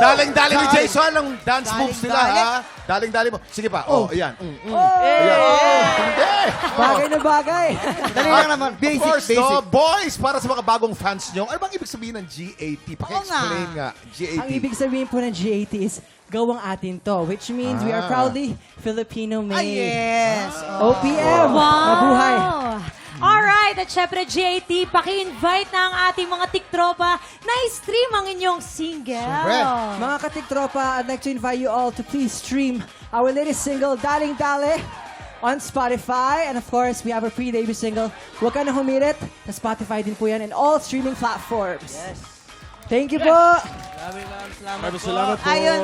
Daling-daling ni Jason ang dance moves nila, ha? Daling-daling mo. Sige pa. Oh, ayan. Ayan. Hindi. Bagay na bagay. Dali lang naman. Of Basic, course, basic. no? Boys, para sa mga bagong fans nyo, ano bang ibig sabihin ng GAT? Paki-explain nga. GAT. Ang ibig sabihin po ng GAT is gawang atin to, which means we are proudly Filipino-made. Yes. OPM. Mabuhay. Alright, at syempre GAT, paki-invite na ang ating mga tiktropa na i-stream ang inyong single. Mga katiktropa, I'd like to invite you all to please stream our latest single, Daling Dale, on Spotify. And of course, we have a pre-debut single, Huwag Ka Na Humirit. Sa Spotify din po yan and all streaming platforms. Thank you po. Maraming salamat po. Ayun,